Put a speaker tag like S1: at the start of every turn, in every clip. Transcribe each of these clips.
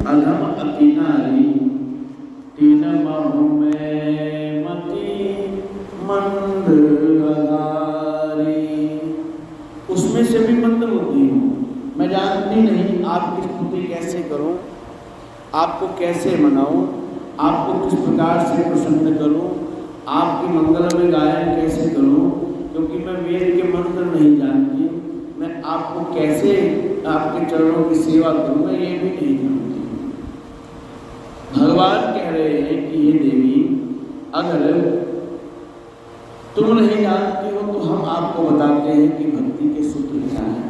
S1: अधम अति नारी तीन बाहों में मति मंद अधारी। उसमें से भी मंद होती हूँ, मैं जानती नहीं आपकी स्तुति कैसे करूं, आपको कैसे मनाऊं, आपको किस प्रकार से प्रसन्न करूं, आपकी मंगल में गायन कैसे करूं, क्योंकि मैं वेद के मंत्र नहीं जानती, मैं आपको कैसे आपके चरणों की सेवा करूं, मैं ये भी नहीं जानती। भगवान कह रहे हैं कि ये देवी, अगर तुम नहीं जानती हो तो हम आपको बताते हैं कि भक्ति के सूत्र क्या है।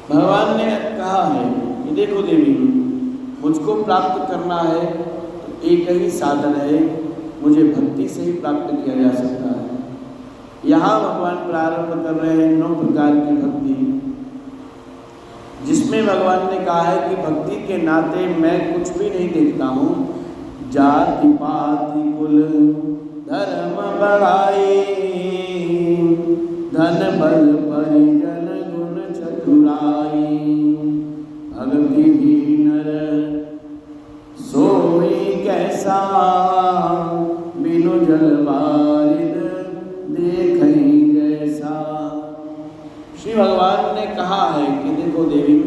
S1: भगवान ने कहा है कि देखो देवी, मुझको प्राप्त करना है तो एक ही साधन है, मुझे भक्ति से ही प्राप्त किया जा सकता है। यहाँ भगवान प्रारंभ कर रहे हैं 9 प्रकार की भक्ति, जिसमें भगवान ने कहा है कि भक्ति के नाते मैं कुछ भी नहीं देखता हूँ, जाति पाति कुल धर्म बढ़ाई, धन बल परिजन गुण चतुराई, भक्ति भी नर सोई कैसा, बिनु जल बारिद देखई जैसा। श्री भगवान ने कहा है कि देखो देवी,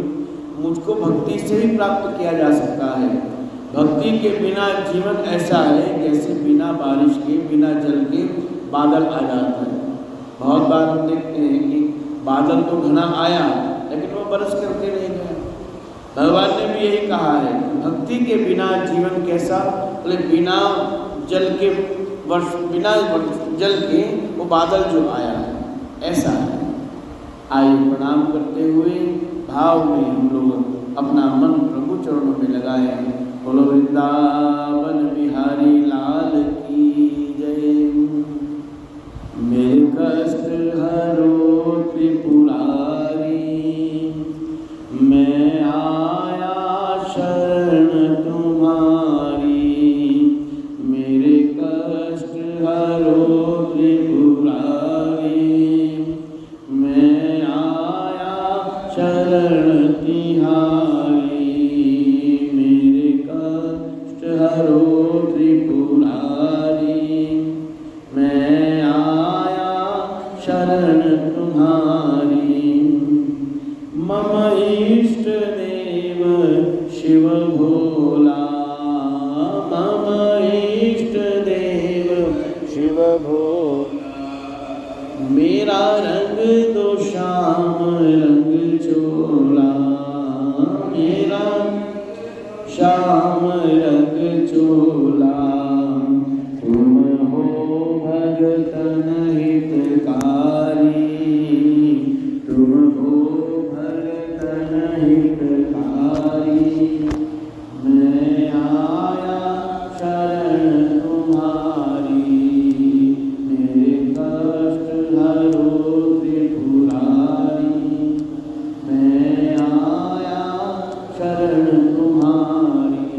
S1: मुझको भक्ति से ही प्राप्त किया जा सकता है। भक्ति के बिना जीवन ऐसा है जैसे बिना बारिश के, बिना जल के बादल आ जाता है। बहुत बार हम देखते हैं कि बादल तो घना आया लेकिन वो बरस करके नहीं गया। भगवान ने भी यही कहा है, भक्ति के बिना जीवन कैसा, बोले बिना जल के वर्ष, बिना जल के वो बादल जो आया है ऐसा है। आइए प्रणाम करते हुए भाव में हम लोग अपना मन प्रभु चरणों में लगाए। बोलो वृंदावन बिहारी लाल की जय। मेरे कष्ट हरो त्रिपुरारी, मैं आया शरण तुम्हारी। मेरे कष्ट हरो त्रिपुरारी, मैं आया शरण तिहारी। मेरे कष्ट हरो त्रिपुरारी, मैं आया शरण तुम्हारी। मम इष्ट देव शिव भोला, मम इष्ट देव शिव भोला। मेरा रंग दो श्याम रंग चोला, मेरा श्याम रंग चोला। तुम हो भगतन हितकारी, तुम हो भगतन हितकारी। मैं आया शरण तुम्हारी, मेरे कष्ट हरो त्रिपुरारी। मैं आया शरण तुम्हारी।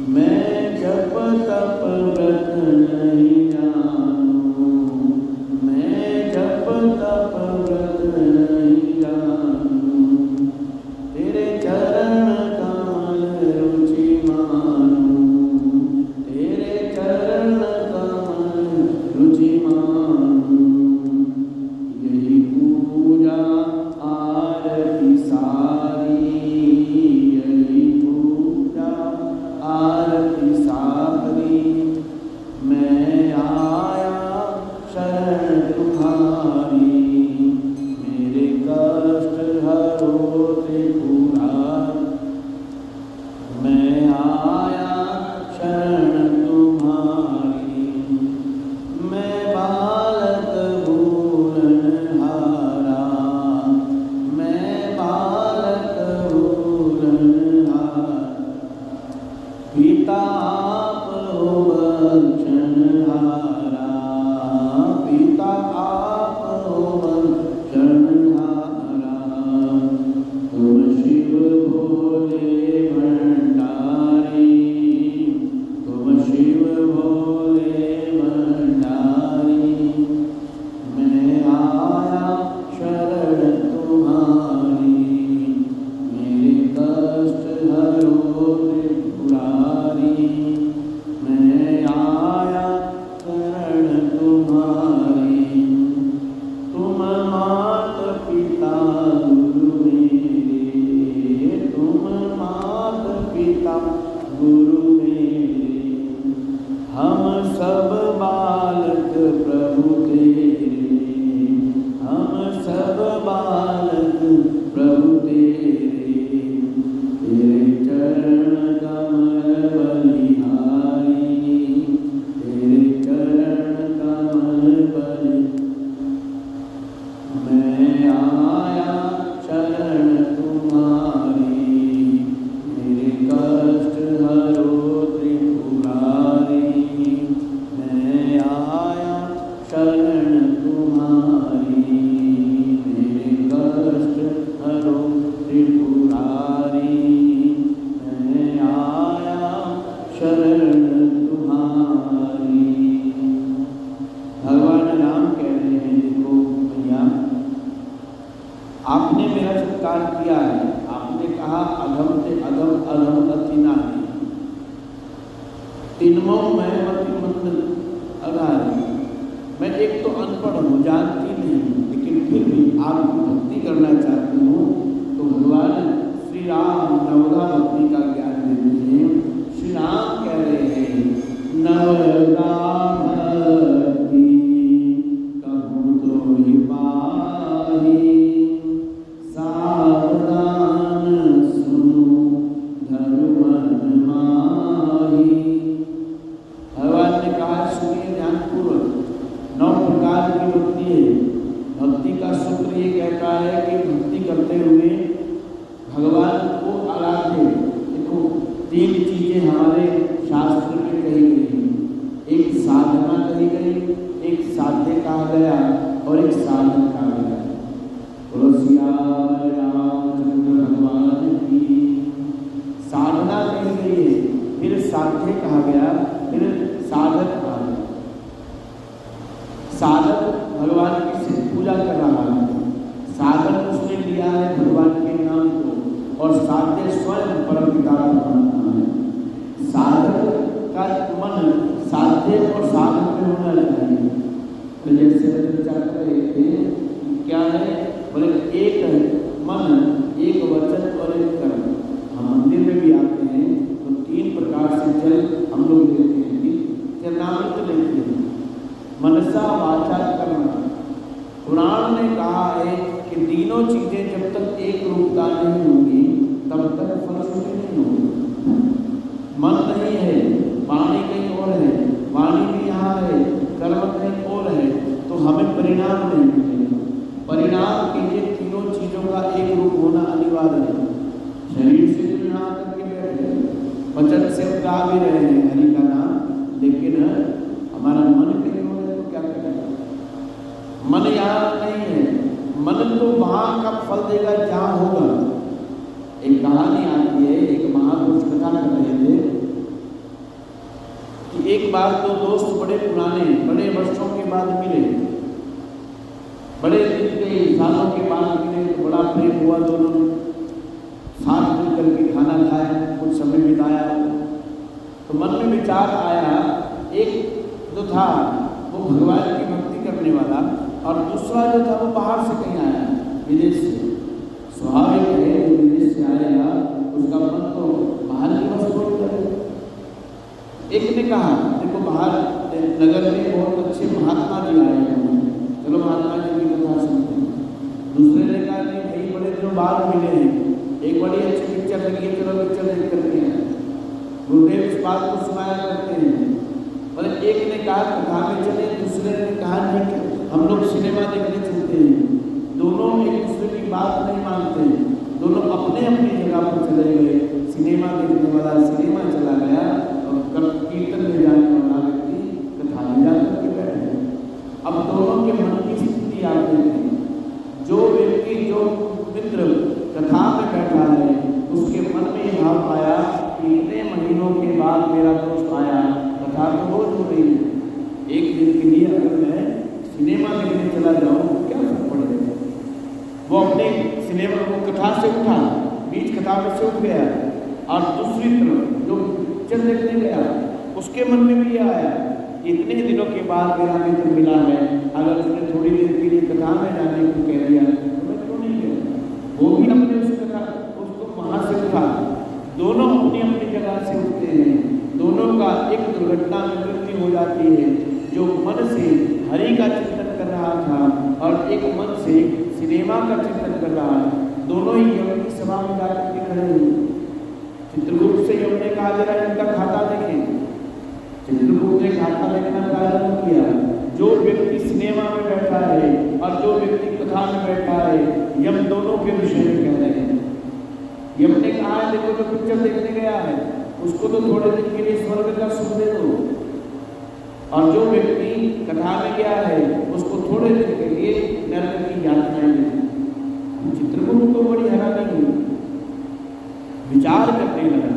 S1: मैं जप तप व्रत नहीं जानू, मैं जप तप व्रत नहीं जानू। तेरे चरण कमल रुचि मानू, तेरे चरण कमल रुचि मानू। यही पूजा आरती सारी, अधम ते अधम अधम अति नाही। तिनमों में मति मंद अगारी। मैं एक तो अनपढ़ हूँ, जानती नहीं, लेकिन फिर भी आपकी भक्ति करना चाहती हूँ। तो भगवान श्री राम नवदा भक्ति का ज्ञान देते हैं। श्री राम कह रहे हैं नवदा भक्ति कहूँ तो ही पाही, सावधान सुनो धर्म मन माही। भगवान ने कहा सुनिए ध्यानपूर्वक, 9 प्रकार की भक्ति है। भक्ति का सूत्र ये कहता है कि भक्ति करते हुए भगवान को आराध्य। देखो 3 चीजें हमारे शास्त्र में कही गई हैं। एक साधना कही गई, एक साध्य कहा गया और एक साधन कहा गया। रामचंद्र भगवान की साधना कही गई है, फिर साध्य कहा गया, फिर साधक कहा गया। साधक भगवान की सिद्ध पूजा कर रहा है, साधन उसने लिया है भगवान के नाम को, और साध्य स्वयं परमपिता को मानता है। साधक का मन साध्य और साधन में होना चाहिए। तो जैसे चर्चा कर रहे थे क्या है, बोले एक है मन, एक वचन और एक कर्म। हम मंदिर में भी आते हैं तो 3 प्रकार से जल हम लोग लेते हैं, चरणामृत लेते हैं, मनसा वाचा कर्म। पुराण ने कहा है कि तीनों चीजें जब तक एक रूपता नहीं होगी तब तक फलश्रुति नहीं होगी। मन नहीं है, वाणी कहीं और है, वाणी भी यहाँ है, कर्म कहीं और है, तो हमें परिणाम नहीं मिलेगा। परिणाम के लिए तीनों चीजों का एक रूप होना अनिवार्य है। शरीर से जुड़ा करके बैठे, वचन से गा भी रहे हैं हरि का नाम, लेकिन हमारा मन कहीं हो रहा है तो क्या करेगा। मन यहाँ नहीं है, मन तो वहाँ का फल देगा जहाँ होगा। एक कहानी आती है, एक महापुरुष कथा कर रहे थे कि एक बार 2 दोस्त बड़े पुराने, बड़े वर्षों के बाद मिले, बड़े दिन के सालों के बाद मिले, तो बड़ा प्रेम हुआ। दोनों साथ मिल करके खाना खाया, कुछ समय बिताया। तो मन में विचार आया, एक जो था वो भगवान की भक्ति करने वाला, और दूसरा जो था वो बाहर से कहीं आया, विदेश से। स्वाभाविक है जो विदेश से आएगा उसका मन तो बाहर की वस्तुओं में लगेगा। एक ने कहा देखो बाहर नगर में बहुत अच्छे महात्मा जी आए हैं, चलो महात्मा जी की कथा सुनते हैं। दूसरे ने कहा नहीं भाई बड़े दिनों बाद मिले हैं, एक बड़ी अच्छी पिक्चर लगी है, चलो पिक्चर देख करके हैं। गुरुदेव इस बात को सुनाया करते हैं। मतलब एक ने कहा कथा में चले, दूसरे ने कहा नहीं हम लोग सिनेमा देखने चलते हैं। दोनों एक दूसरे की बात नहीं मानते, दोनों अपने अपनी जगह पर चले गए। सिनेमा देखने वाला सिनेमा चला गया और कीर्तन में जाने वाला व्यक्ति कथा में जाकर के बैठे। अब दोनों के मन की स्थिति आप देखें। जो व्यक्ति जो मित्र कथा में बैठा है उसके मन में यह भाव आया कि इतने महीनों के बाद मेरा दोस्त आया, कथा तो रोज हो रही है, एक दिन के लिए अगर मैं सिनेमा देखने चला जाऊँ क्या फर्क पड़ेगा। वो अपने सिनेमा को कथा से उठा, बीच कथा में से उठ गया, और दूसरी तरफ जो पिक्चर देखने गया उसके मन में भी आया इतने दिनों के बाद मेरा मित्र मिला है, अगर उसने थोड़ी देर के लिए कथा में जाने को कह दिया तो मैं क्यों नहीं गया। वो भी अपने उस कथा उसको वहाँ से उठा। दोनों अपनी अपनी जगह से उठते हैं, दोनों का एक दुर्घटना में मृत्यु हो जाती है। जो मन से हरि का चिंतन कर रहा था और एक मन से सिनेमा का चिंतन कर रहा है, दोनों ही यम की सभा में जाकर के खड़े हुए। चित्रगुप्त से यम ने कहा जरा इनका खाता देखें। चित्रगुप्त ने खाता देखना प्रारंभ किया। जो व्यक्ति सिनेमा में बैठा है और जो व्यक्ति कथा में बैठा है, यम दोनों के विषय में कह रहे हैं। यम ने कहा है देखो जो पिक्चर देखने गया है उसको तो थोड़े दिन के लिए स्वर्ग का सुख दे दो, और जो व्यक्ति कथा में गया है उसको थोड़े दिन के लिए नरक की यातनाएं दे दो। चित्रगुप्त को बड़ी हैरानी हुई, विचार करने लगा।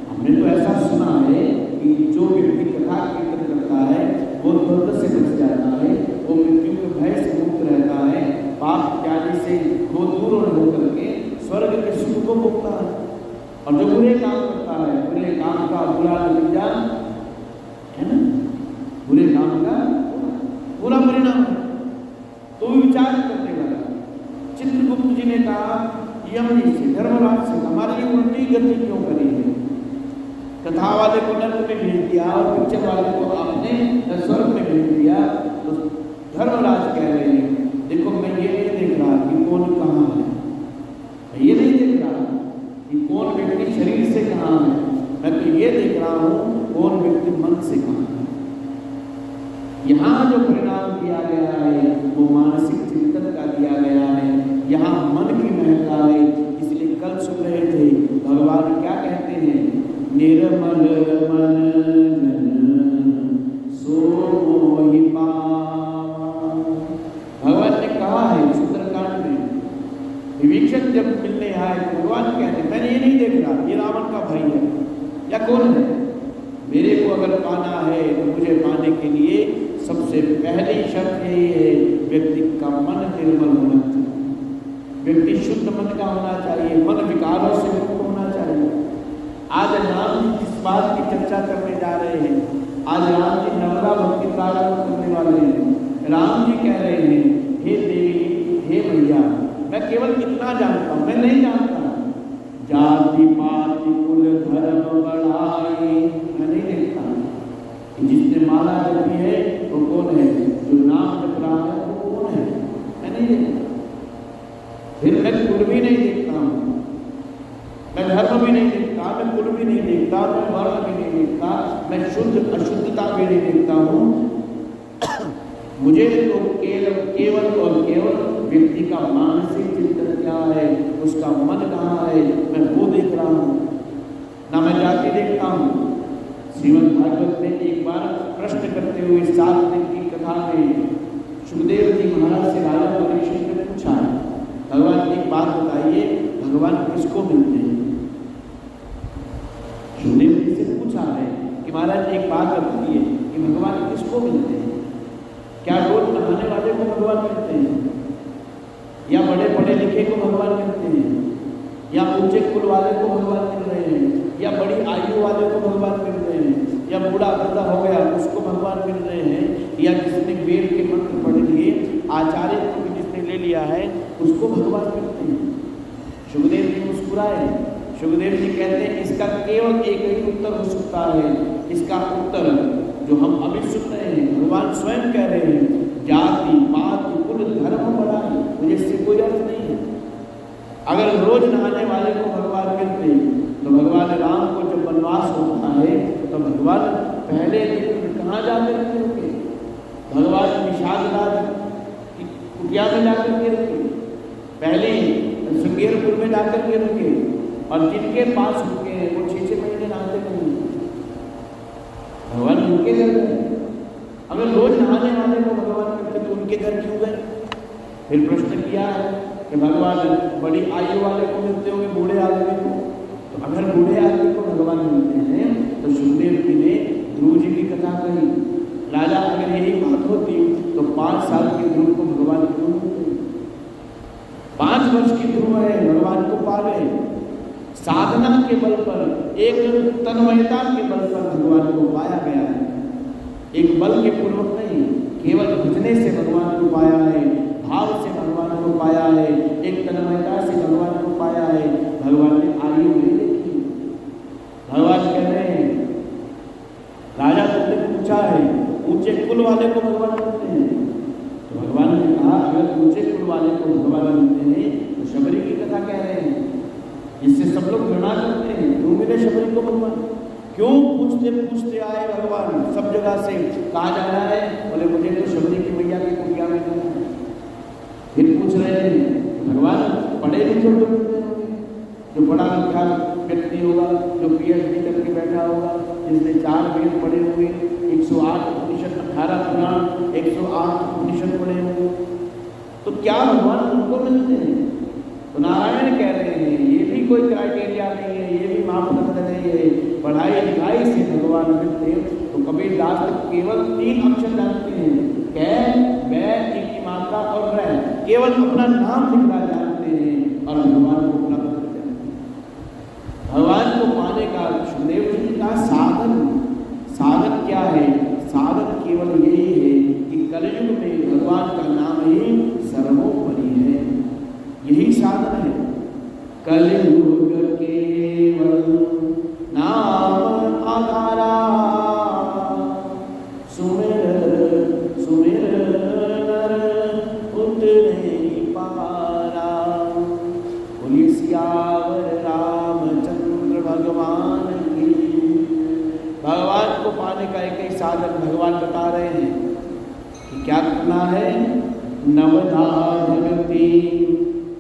S1: हमने तो ऐसा सुना है कि जो व्यक्ति कथा कीर्तन करता है वो दर्द से बच जाता है, वो मृत्यु के भय से मुक्त रहता है, पाप त्यागी से वो दूर होकर के स्वर्ग के सुख को भोगता है। और जो बुरे काम करता है, बुरे काम का बुरा नतीजा है ना, बुरे काम का बुरा परिणाम है। तो विचार करने लगा। चित्रगुप्त जी ने कहा यम जी से, धर्मराज से, हमारी उल्टी गति क्यों करी है? कथा वाले को नर्क में भेज दिया और पिक्चर वाले को आपने स्वर्ग में भेज दिया। तो धर्मराज कह रहे हैं देखो मैं ये नहीं देख रहा कि कौन कहाँ है, मैं ये नहीं देख रहा कि कौन व्यक्ति शरीर से कहाँ है, मैं तो ये देख रहा हूँ कौन व्यक्ति मन से कहाँ है। यहाँ जो परिणाम दिया गया है वो मानसिक चिंतन का दिया गया है, यहाँ मन की महत्ता है। इसलिए कल सुन रहे थे भगवान क्या कहते हैं, निर्मल मन जन सो मोहि पावा। भगवान ने कहा है सुंदरकांड में, विभीषण जब मिलने आए तो भगवान कहते मैंने ये नहीं देख रहा ये रावण का भाई है या कौन है, मेरे को अगर पाना है तो मुझे पाने के लिए सबसे पहली शर्त यही है व्यक्ति का मन निर्मल होना चाहिए, व्यक्ति शुद्ध मन का होना चाहिए, मन विकारों से मुक्त होना चाहिए। आज राम जी जिस बात की चर्चा करने जा रहे हैं, आज राम जी नवरा भक्ति प्रारंभ करने वाले हैं। राम जी कह रहे हैं हे देवी हे मैया, मैं केवल इतना जानता हूँ, मैं नहीं जानता जाति पाति कुल धर्म बढ़ाई, मैं नहीं देखता जिसने माला जपी है वो कौन है, जो नाम जप रहा है वो कौन है, मैं नहीं देखता। फिर मैं कुल भी नहीं देखता हूँ, मैं धर्म भी नहीं देखता, मैं कुल भी नहीं देखता, मैं वर्ण भी नहीं देखता, मैं शुद्ध अशुद्धता भी नहीं देखता हूँ। मुझे तो केवल और केवल व्यक्ति का मानसिक चिंतन क्या है, उसका मन कहाँ है, मैं वो देख रहा हूँ, ना मैं जाति देखता हूँ। श्रीमद् भागवत में एक बार प्रश्न करते हुए 7 दिन की कथा में सुखदेव जी महाराज से राजा परीक्षित ने पूछा भगवान एक बात बताइए भगवान किसको मिलते हैं? सुखदेव जी से पूछा है कि महाराज एक बात बताइए कि भगवान किसको मिलते हैं? क्या रोज नहाने वाले को भगवान मिलते हैं, या बड़े पढ़े लिखे को भगवान मिलते हैं, या ऊंचे कुल वाले को भगवान मिल रहे हैं, या बड़ी आयु वाले को भगवान मिल रहे हैं, या बूढ़ा गद्दा हो गया उसको भगवान मिल रहे हैं, या जिसने वेद के मंत्र पढ़ लिए आचार्य को जिसने ले लिया है उसको भगवान मिलते हैं। सुखदेव जी मुस्कुराए। सुखदेव जी कहते हैं इसका केवल एक ही उत्तर हो सकता है। इसका उत्तर जो हम अभी सुन रहे हैं भगवान स्वयं कह रहे हैं जाति पाति कुल धर्म बढ़ाई, मुझे इससे कोई अर्थ नहीं है। अगर रोज नहाने वाले को भगवान मिलते तो भगवान राम को जब वनवास होता है तो भगवान पहले दिन कहाँ जाकर के रुके? भगवान निषादराज की कुटिया में जाकर के रुके, पहले श्रृंगेरपुर में जाकर के रुके, और जिनके पास रुके हैं वो 6-6 महीने नहाते नहीं, भगवान उनके घर गए। अगर रोज नहाने वाले को भगवान मिलते तो उनके घर क्यों गए? फिर प्रश्न किया है कि भगवान बड़ी आयु वाले को मिलते होंगे, बूढ़े आदमी को, तो अगर बूढ़े आदमी को भगवान मिलते हैं तो सुखदेव जी ने ध्रुव जी की कथा कही। राजा अगर यही बात होती तो 5 साल के ध्रुव को भगवान क्यों मिलते? 5 वर्ष की ध्रुव है, भगवान को पा गए। साधना के बल पर, एक तन्मयता के बल पर भगवान को पाया गया है, एक बल के पूर्वक नहीं, केवल भजने से भगवान को पाया है, भाव से भगवान को पाया है, एक तन्मयता से भगवान को पाया है। भगवान ने आयु नहीं देखी। भगवान कह रहे हैं राजा तुमने पूछा है ऊंचे कुल वाले को भगवान मिलते हैं, तो भगवान ने कहा अगर ऊंचे कुल वाले को भगवान मिलते हैं तो शबरी की कथा कह रहे हैं, इससे सब लोग घृणा करते हैं, क्यों मिले शबरी को भगवान? क्यों पूछते पूछते आए भगवान सब जगह से, कहाँ जाना है? बोले मुझे तो शबरी की मैया की कुटिया में जाना है। फिर पूछ रहे हैं भगवान पढ़े लिखे लोग मिलते होंगे, जो बड़ा लिखा व्यक्ति होगा, जो PhD करके बैठा होगा, जिसने 4 वेद पढ़े हुए, 108 उपनिषद, 18 पुराण, 108 उपनिषद पढ़े हुए, तो क्या भगवान उनको मिलते हैं? तो नारायण कह रहे हैं ये भी कोई क्राइटेरिया नहीं है, ये भी मापदंड नहीं है, पढ़ाई लिखाई से भगवान मिलते। तो कबीर दास केवल 3 अक्षर जानते हैं, कै बै की मात्रा और रह, केवल अपना नाम लिखना जानते हैं और भगवान को प्राप्त करते हैं। भगवान भगवान का नाम ही सर्वोपरि है, यही साधन है। कलियुग केवल नाम आधारा, सुमिर सुमिर नर उतरे पारा। बोलिए सियावर रामचंद्र भगवान की। भगवान को पाने का एक ही साधन भगवान बता रहे हैं कि क्या करना है। नवधा जगती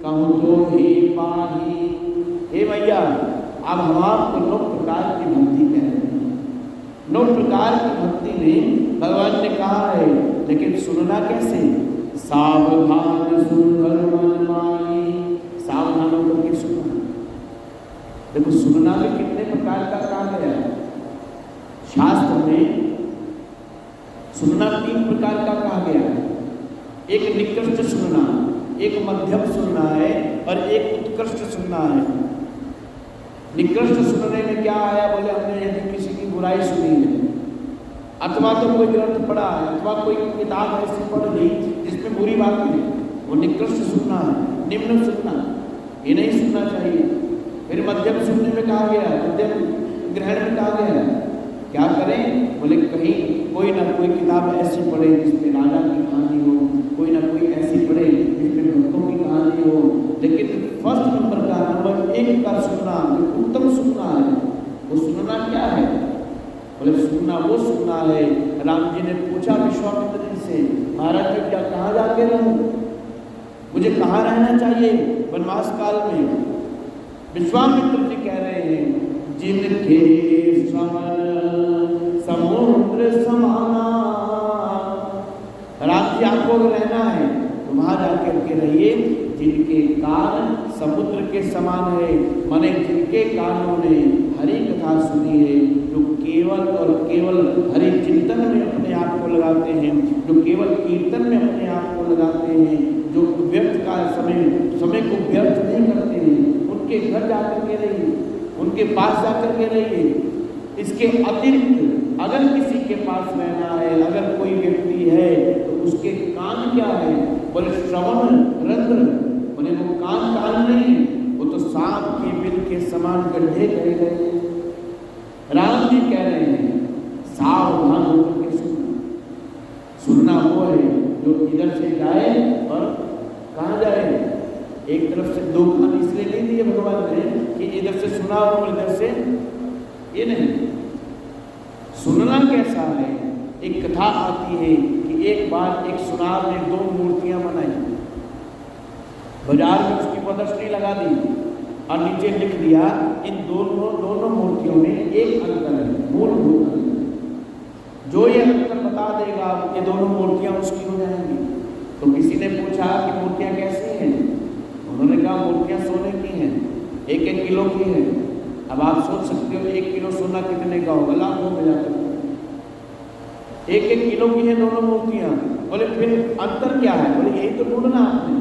S1: कहूँ तो ही पाही। हे भैया, अब हम आपको 9 प्रकार की भक्ति कह रहे हैं। 9 प्रकार की भक्ति में भगवान ने कहा है, लेकिन सुनना कैसे। सावधान सुंदर मन माही। सावधान होकर के सुनना। देखो सुनना भी कितने प्रकार का कहा गया है। शास्त्र में सुनना 3 प्रकार का कहा गया है। एक निकृष्ट सुनना, एक मध्यम सुनना है और एक उत्कृष्ट सुनना है। निकृष्ट सुनने में क्या आया, बोले हमने यदि किसी की बुराई सुनी है, अथवा तो कोई ग्रंथ पढ़ा है, अथवा कोई किताब ऐसी पढ़ ली जिसमें बुरी बातें हैं, वो निकृष्ट सुनना है, निम्न सुनना, ये नहीं सुनना चाहिए। फिर मध्यम सुनने में कहा गया, मध्यम ग्रहण में कहा गया क्या करें, बोले कहीं कोई ना कोई किताब ऐसी पढ़े जिसमें राजा की कहानी हो, कोई ना कोई ऐसी पढ़े जिसमें भक्तों की कहानी हो। लेकिन फर्स्ट नंबर का, नंबर 1 का सुनना, जो उत्तम सुनना है, वो सुनना क्या है, बोले सुनना वो सुनना है। राम जी ने पूछा विश्वामित्र जी से, महाराज मैं क्या कहाँ जाके रहूं, मुझे कहाँ रहना चाहिए वनवास काल में। विश्वामित्र जी कह रहे हैं, जिनके समन समुद्र समाना। राम जी आपको रहना है तो वहां जाकर के रहिए जिनके कान समुद्र के समान है, माने जिनके कानों ने हरि कथा सुनी है, जो केवल और केवल हरि चिंतन में अपने आप को लगाते हैं, जो केवल कीर्तन में अपने आप को लगाते हैं, जो व्यर्थ का समय को व्यर्थ नहीं करते हैं, उनके घर जाकर के रहिए, उनके पास जाकर के रहिए। इसके अतिरिक्त अगर किसी के पास रहना है, अगर कोई व्यक्ति है तो उसके कान क्या है, बोले श्रवण रंध्र, बोले वो कान नहीं, वो तो सांप के बिल के समान गड्ढे गए गए। राम जी कह रहे हैं सावधान होकर के सुनना वो है जो इधर से जाए और कहाँ जाए। एक तरफ से 2 कान इसलिए नहीं दिए भगवान ने कि इधर से सुना और इधर से, ये नहीं। सुनना कैसा है, एक कथा आती है कि एक बार एक सुनार ने 2 मूर्तियां बनाई, बाजार में उसकी प्रदर्शनी लगा दी और नीचे लिख दिया इन दोनों मूर्तियों में एक अंतर है, मूलभूत अंतर। जो ये अंतर बता देगा ये दोनों मूर्तियां उसकी हो जाएंगी। तो किसी ने पूछा कि मूर्तियां कैसी हैं, उन्होंने कहा मूर्तियां सोने की हैं, 1-1 किलो की है। अब आप सोच सकते हो 1 किलो सोना कितने का होगा, लाखों में जाकर 1-1 किलो की है दोनों मूर्तियां। बोले फिर अंतर क्या है, बोले यही तो ढूंढना आपने,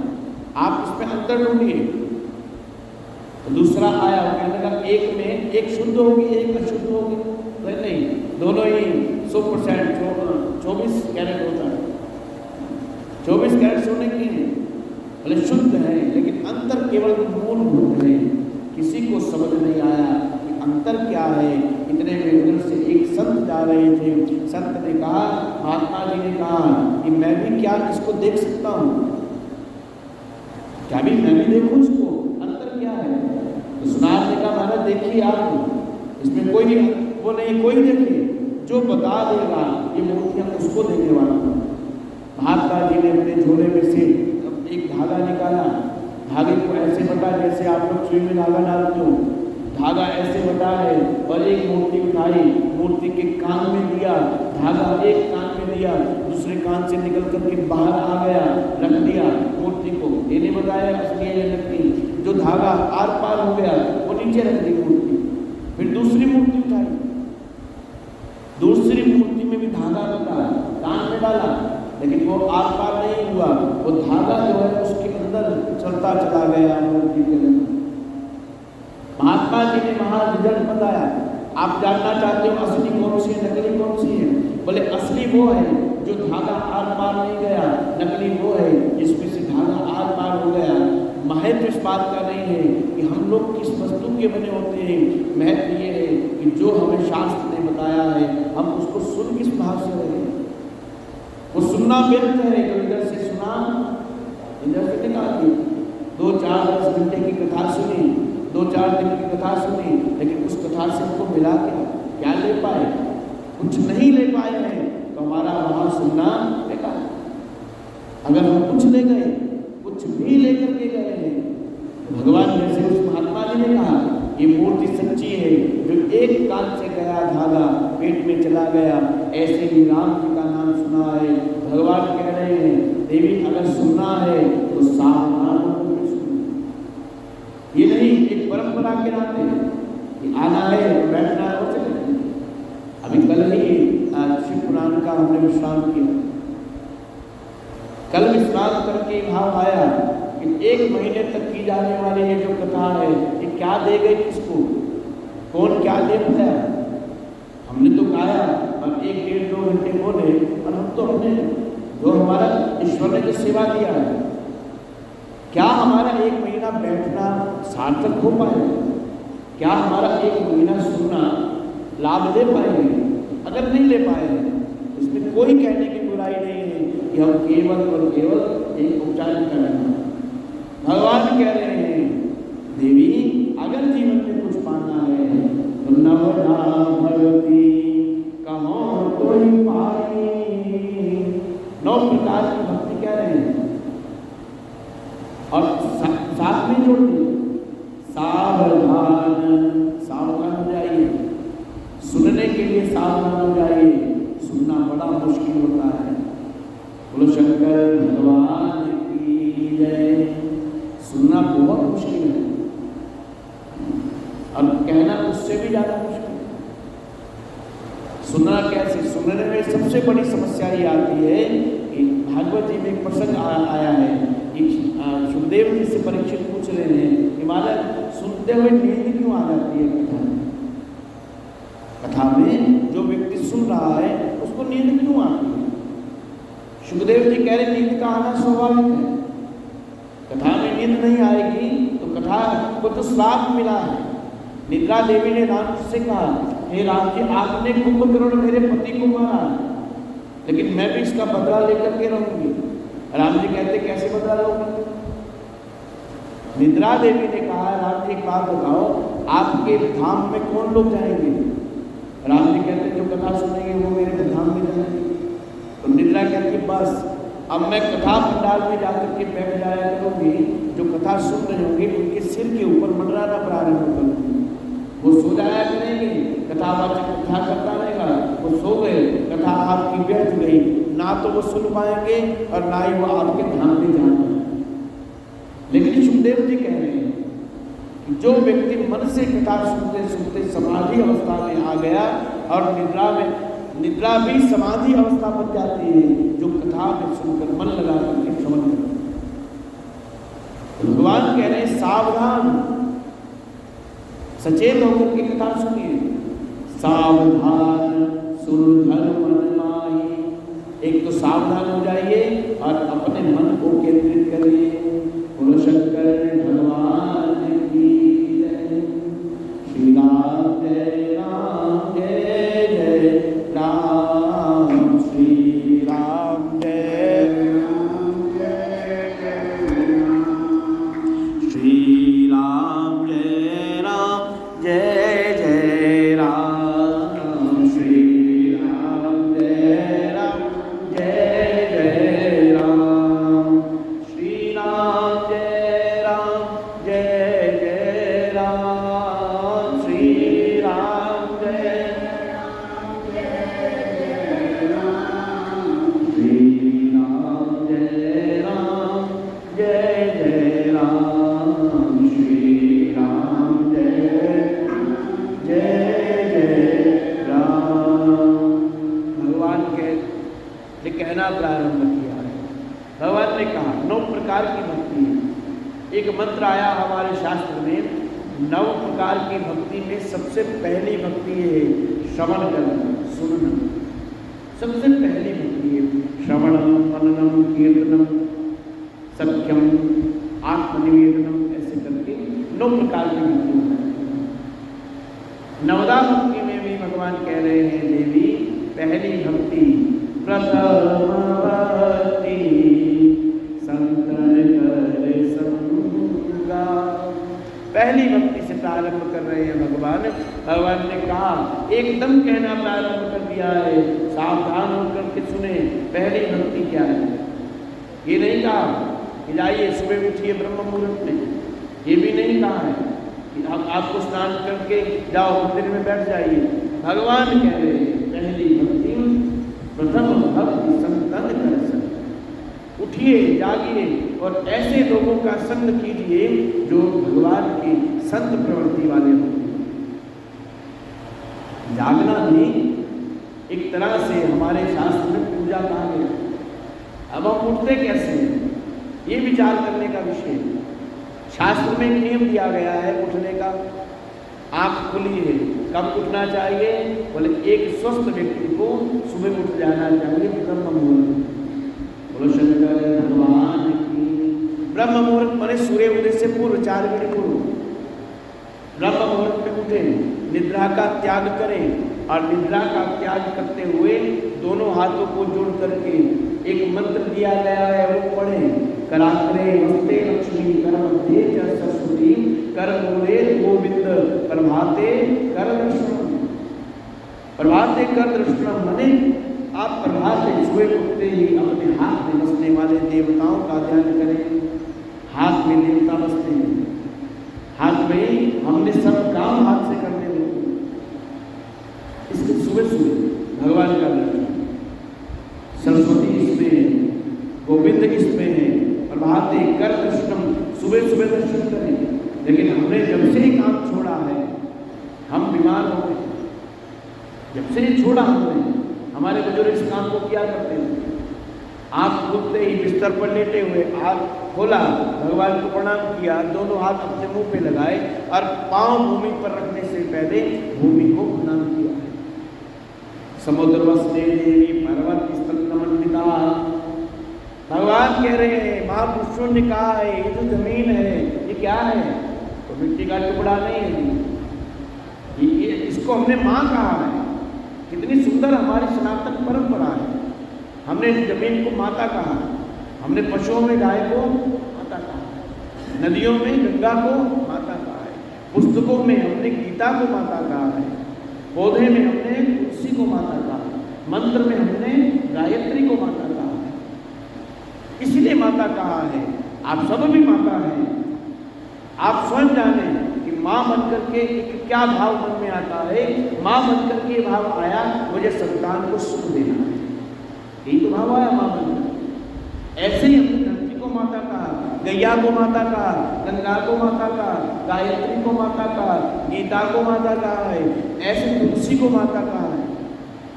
S1: आप इसमें अंतर ढूंढिए। तो दूसरा आया, कहने लगा एक में एक शुद्ध होगी एक अशुद्ध होगी, नहीं दोनों ही 100% 24 कैरेट होता है, 24 कैरेट सोने की है, बोले शुद्ध है, लेकिन अंतर केवल मूलभूत है। किसी को समझ नहीं आया कि अंतर क्या है। इतने में उधर से एक संत जा रहे थे, संत ने कहा, महात्मा जी ने कहा कि मैं भी क्या इसको देख सकता हूँ, क्या भी मैं भी देखूँ इसको, अंतर क्या है। तो सुनार ने कहा महाराज देखिए आप, इसमें कोई वो नहीं, कोई देखिए, जो बता देगा ये मूर्तियाँ उसको देने वाला। महात्मा जी ने अपने झोले में से एक धागा निकाला, धागे को ऐसे बटा जैसे आप लोग सुई में धागा डालते हो, धागा ऐसे बटा है और एक मूर्ति उठाई, मूर्ति के कान में दिया, धागा एक कान में दिया, दूसरे कान से निकल करके बाहर आ गया, रख दिया मूर्ति को। ये नहीं बताया असली है या नकली, जो धागा आर पार हो गया वो नीचे रख दी मूर्ति। फिर दूसरी मूर्ति उठाई, दूसरी मूर्ति में भी धागा बता, कान में डाला, लेकिन वो आर पार नहीं हुआ, वो धागा जो है उसके अंदर चलता चला गया मूर्ति के अंदर। महात्मा जी ने वहां रिजल्ट बताया, आप जानना चाहते हो असली कौन सी है, नकली कौन सी है? बोले असली वो है जो धागा आर पार नहीं गया, नकली वो है जिसमें से धागा आर पार हो गया। महत्व इस बात का नहीं है कि हम लोग किस वस्तु के बने होते हैं, महत्व ये है कि जो हमें शास्त्र ने बताया है हम उसको सुन किस भाव से रहे। वो सुनना व्यर्थ है, जो इधर से सुना इधर से निकाल दिया। 2-4-10 घंटे की कथा सुनी, 2-4 दिन की कथा सुनी, लेकिन उस कथा से हमको मिला क्या ले पाए? कुछ नहीं ले पाए हैं, तो हमारा वहाँ सुनना बेकार। अगर हम कुछ ले गए, कुछ भी लेकर के गए हैं, भगवान जैसे उस महात्मा जी ने कहा ये मूर्ति सच्ची है, जो एक कान से गया धागा पेट में चला गया, ऐसे ही राम जी का नाम सुना है। भगवान कह रहे हैं देवी अगर सुनना है तो सावधान होकर सुनो। ये नहीं एक परंपरा के नाते कि आना है बैठना है और चले। अभी कल ही शिव पुराण का हमने विश्राम किया। कल विश्राम करके भाव आया कि 1 महीने तक की जाने वाली ये जो कथा है ये क्या दे गई किसको, कौन क्या दे पाया? हमने तो गाया और 1-1.5-2 घंटे बोले, और हम तो अपने जो हमारा ईश्वर ने जो सेवा दिया है, क्या हमारा 1 महीना बैठना सार्थक हो पाए? क्या हमारा 1 महीना सुनना लाभ ले पाएंगे? अगर नहीं ले पाए इसमें कोई कहने की बुराई नहीं है कि हम केवल और केवल एक उपचार करना। भगवान कह रहे हैं देवी अगर जीवन में कुछ पाना है तो नवना भगवती कहो कोई पाई। 9 प्रकार की भक्ति कह रहे हैं और साथ में जोड़ दिए सावधान। सावधान हो जाइए, सुनने के लिए सावधान हो जाइए। सुनना बड़ा मुश्किल होता है। बोलो शंकर भगवान की जय। सुनना बहुत मुश्किल है और कहना उससे भी ज्यादा मुश्किल है। सुनना कैसे? सुनने में सबसे बड़ी समस्या ये आती है कि भागवत जी में एक प्रसंग आया है कि सुखदेव जी से परीक्षित पूछ रहे हैं कि महाराज सुनते हुए नींद क्यों आ जाती है कथा में? कथा में जो व्यक्ति सुन रहा है उसको नींद क्यों आती है? सुखदेव जी कह रहे नींद का आना स्वाभाविक है। कथा में नींद नहीं आएगी तो कथा को तो श्राप मिला है। निद्रा देवी ने राम जी से कहा हे राम जी आपने कुंभकर्ण मेरे पति को मारा, लेकिन मैं भी इसका बदला लेकर के रहूंगी। राम जी कहते कैसे बदला लोगे? निद्रा देवी ने कहा राम जी एक बात बताओ आपके धाम में कौन लोग जाएंगे? राम जी कहते जो कथा सुनेंगे वो मेरे धाम में जाएंगे। तो निद्रा कहती बस अब मैं कथा पंडाल में जाकर के बैठ जाया करूँगी, जो कथा सुन रहे होंगे उनके सिर के ऊपर मंडराना प्रारंभ करूँगी। वो सो जाया करेंगे, कथावाचक कथा करता रहेगा, वो सो गए, कथा आपकी व्यर्थ गई। ना तो वो सुन पाएंगे और ना ही वो आपके धाम में जा पाएंगे। लेकिन सुखदेव जी कह रहे हैं कि जो व्यक्ति मन से कथा सुनते सुनते समाधि अवस्था में आ गया, और निद्रा भी समाधि अवस्था बन जाती है, जो कथा में सुनकर मन लगा करके श्रवण करते। भगवान कह रहे हैं सावधान, सचेत होकर के कथा सुनिए। सावधान सुर धर्म मन माही। एक तो सावधान हो जाइए और अपने मन को केंद्रित करिए। बोलो शंकर भगवान की जय। श्री राम जय राम जय जय राम। श्री राम जय राम जय जय राम। श्री राम जय राम जय जय राम। श्री राम जय राम जय जय राम। श्री राम जय राम जय जय राम। श्री राम जय राम जय जय राम। श्री राम जय राम जय जय राम। श्री राम जय जय राम। भगवान ने कहना प्रारंभ किया है। भगवान ने कहा 9 प्रकार की भक्ति है। एक मंत्र आया हमारे शास्त्र में, 9 प्रकार की भक्ति में सबसे पहली भक्ति है श्रवण करना, सुनना। सबसे पहली भक्ति है श्रवणम, मननम, कीर्तनम, सख्यम, आत्मनिवेदनम, ऐसे करके 9 प्रकार की भक्ति होता है। 9वीं भक्ति में भी भगवान कह रहे हैं देवी पहली भक्ति प्रथम भक्ति संतर कर संगा। पहली भक्ति से प्रारंभ कर रहे हैं भगवान। भगवान ने कहा एकदम कहना प्रारंभ कर दिया है, सावधान होकर के सुने पहली भक्ति क्या है। ये नहीं कहा कि जाइए सुबह उठिए ब्रह्म मुहूर्त में, ये भी नहीं कहा है कि आपको स्नान करके जाओ मंदिर में बैठ जाइए। भगवान कह रहे हैं पहली भक्ति प्रथम भक्ति संतन कर संग। उठिए, जागिए और ऐसे लोगों का संग कीजिए जो भगवान के संत प्रवृत्ति वाले हों। जागना भी एक तरह से हमारे शास्त्र में पूजा कहा गया। अब हम उठते कैसे हैं ये विचार करने का विषय है। शास्त्र में एक नियम दिया गया है उठने का। आंख खुली है, कब उठना चाहिए? बोले एक स्वस्थ व्यक्ति को सुबह उठ जाना चाहिए ब्रह्म मुहूर्त। बोलो शंकर भगवान की। ब्रह्म मुहूर्त माने सूर्य उदय से पूर्व 4 मिनट पूर्व ब्रह्म मुहूर्त में उठे, निद्रा का त्याग करें और निद्रा का त्याग करते हुए दोनों हाथों को जोड़ करके एक मंत्र दिया गया है वो पढ़ें। कराग्रे हस्ते लक्ष्मी कर मध्य च सरस्वती कर मूले गोविंद प्रभाते कर दर्शनम। प्रभाते कर दर्शनम माने आप प्रभात से सुबह उठते ही अपने हाथ में बसने वाले देवताओं का ध्यान करें। हाथ में देवता बसते हैं, हाथ में हमने सब काम हाथ से करने होते। इसके सुबह सुबह भगवान का दर्शन, सरस्वती इसमें है, गोविंद इसमें है, प्रभाते कर दर्शनम, सुबह सुबह दर्शन करें। लेकिन हमने जब से काम छोड़ा है हम बीमार हो गए। जब से छोड़ा हमने, हमारे बुजुर्ग इस काम को किया करते हैं। आँख खुलते ही बिस्तर पर लेटे हुए आँख खोला, भगवान को प्रणाम किया, दोनों हाथ अपने मुंह पे लगाए और पांव भूमि पर रखने से पहले भूमि को प्रणाम किया। समुद्र वसने देवी पर्वत स्थल नमंडिता। भगवान कह रहे हैं महापुरुषों ने कहा है ये जो जमीन है ये क्या है? तो मिट्टी का टुकड़ा नहीं है, ये इसको हमने माँ कहा है। कितनी सुंदर हमारी सनातन परंपरा है। हमने जमीन को माता कहा, हमने पशुओं में गाय को माता कहा, नदियों में गंगा को माता कहा है, पुस्तकों में हमने गीता को माता कहा है, पौधे में हमने तुलसी को माता कहा है, मंत्र में हमने गायत्री को माता कहा है। इसीलिए माता कहा है। आप सब भी माता हैं। आप स्वयं जाने कि माँ बनकर के एक क्या भाव मन में आता है। माँ बनकर के भाव आया मुझे संतान को सुख देना है, यही तो भाव आया माँ बनकर। ऐसे ही हमने धरती को माता कहा, गैया को माता कहा, गंगा को माता कहा, गायत्री को माता कहा, गीता को माता कहा है, ऐसे तुलसी को माता कहा है।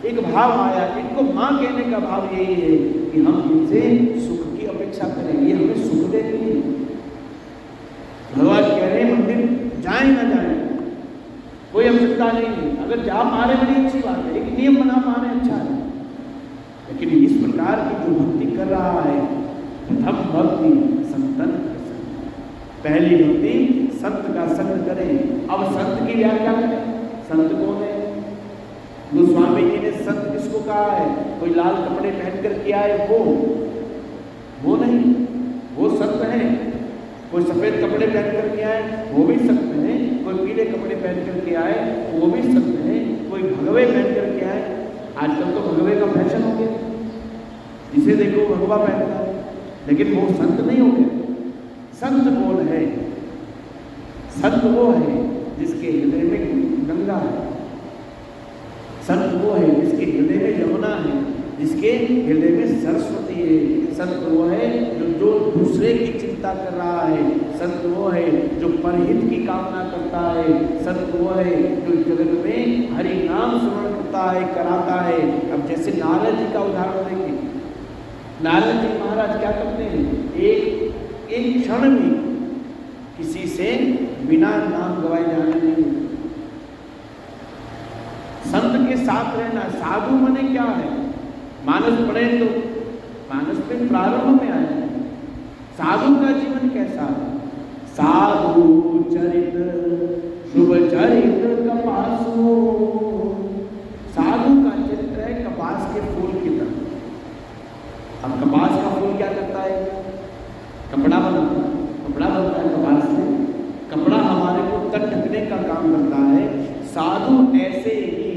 S1: एक भाव आया। इनको माँ कहने का भाव यही है कि हम इनसे सुख की अपेक्षा करें, ये हमें सुख देती है। भगवान कह रहे हैं मंदिर जाए ना जाए कोई आवश्यकता नहीं है। अगर जा पा रहे बड़ी अच्छी बात है, एक नियम बना पा रहे अच्छा है। लेकिन इस प्रकार की जो भक्ति कर रहा है प्रथम भक्ति संतन कर संग। पहली भक्ति संत का संग करें। अब संत की व्याख्या करें। संत कौन है? गोस्वामी जी ने संत किसको कहा है? कोई लाल कपड़े पहन कर के आए वो नहीं, वो संत है। कोई सफेद कपड़े पहन कर के आए वो भी संत है, कोई पीले कपड़े पहन कर के आए वो भी संत है, कोई भगवे पहन कर के आए। आजकल तो भगवे का फैशन हो गया, जिसे देखो भगवा पहनता है, लेकिन वो संत नहीं हो गया। संत कौन है? संत वो है जिसके हृदय में गंगा है। संत वो है जिसके हृदय में यमुना है, जिसके हृदय में सरस्वती है। संत वो है जो दूसरे की चिंता कर रहा है। संत वो है जो परहित की कामना करता है। संत वो है जो जगत में हरि नाम स्मरण करता है, कराता है। अब जैसे नारद जी का उदाहरण देखें। नारद जी महाराज क्या करते हैं? एक क्षण में किसी से बिना नाम गवाए जाने नहीं। संत के साथ रहना। साधु माने क्या है? मानस पढ़े तो मानस पे प्रारंभ में आया है। साधु का जीवन कैसा है? साधु चरित शुभ चरित कपासु। साधु का चरित्र है कपास के फूल की तरह। अब कपास का फूल क्या करता है? कपड़ा बनता है। कपड़ा बनता है कपास से। कपड़ा हमारे को तन ढकने का काम करता है। साधु ऐसे ही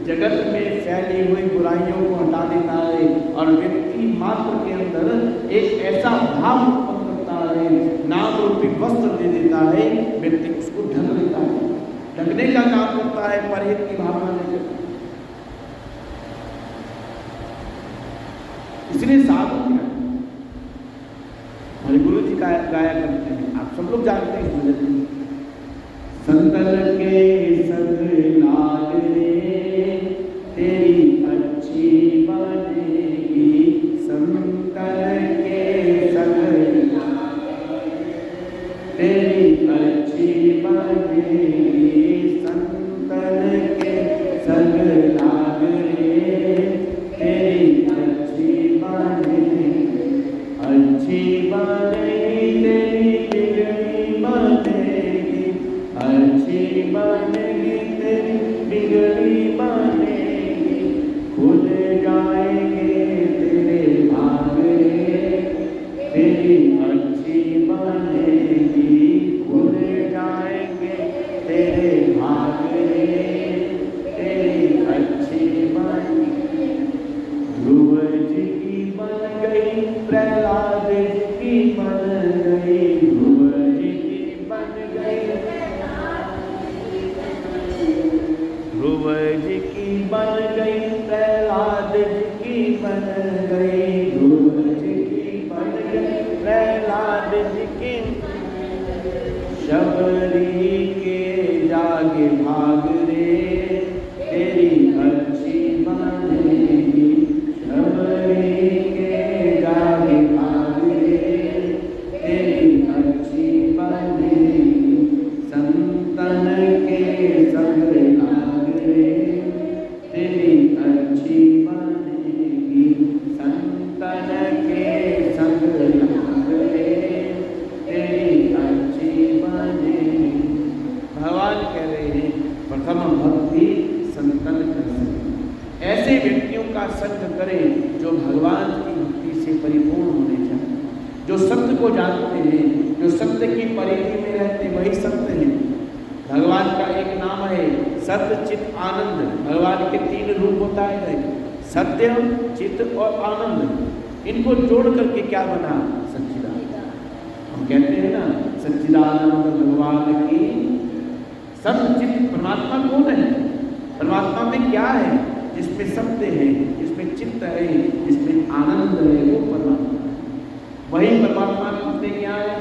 S1: जगत में फैली हुई बुराइयों को हटा देता है और व्यक्ति मात्र के अंदर एक ऐसा भाव उत्पन्न करता है, नाम रूपी वस्त्र दे देता है, व्यक्ति उसको ढक लेता है, ढकने का काम करता है परहित की भावना लेकर। इसलिए साधु क्या है? हमारे गुरु जी गाया करते हैं, आप सब लोग जानते हैं। संतन के संग लाल रे तेरी अच्छी बनेगी। संतन के संग तेरी अच्छी बनेगी। संतन के संग लाल रे तेरी अच्छी बनेगी। अच्छी बनेगी तेरी बिगड़ी बनेगी। अच्छी बनेगी तेरी बिगड़ी बनेगी। खुल जाएंगे तेरे भाग रे तेरी अच्छी बनेगी। खुल जाएंगे तेरे भाग रे तेरी अच्छी बनेगी। ध्रुव जी की बन गई, प्रहलाद जी की बन गई। ध्रुव जी की बन गई, ध्रुव जी की बन गई, प्रहलाद जी की बन गई। ध्रुव जी की बन गई, प्रहलाद जी की। शबरी के जागे भाग रे तेरी अच्छी बनेगी। शबरी के जागे भाग रे तेरी अच्छी बनेगी। संतन के संग लाग रे तेरी अच्छी बनेगी। संतन के संग लाग रे तेरी अच्छी बनेगी। भगवान कह रहे हैं प्रथम भक्ति संतन कर सके। ऐसे व्यक्तियों का संग करें जो भगवान की भक्ति से परिपूर्ण होने चाहिए, जो सत्य को जानते हैं, जो सत्य की परिधि में रहते, वही सत्य हैं। भगवान का एक नाम है सत्य चित आनंद। भगवान के 3 रूप होता है, सत्य, चित और आनंद। इनको जोड़ करके क्या बना? सच्चिदानंद। हम कहते हैं ना सच्चिदानंद भगवान की। सत्य चित परमात्मा कौन है? परमात्मा में क्या है? जिसमें सत्य है, जिसमें चित्त है, जिसमें आनंद है, वो परमात्मा। वही परमात्मा में क्या है?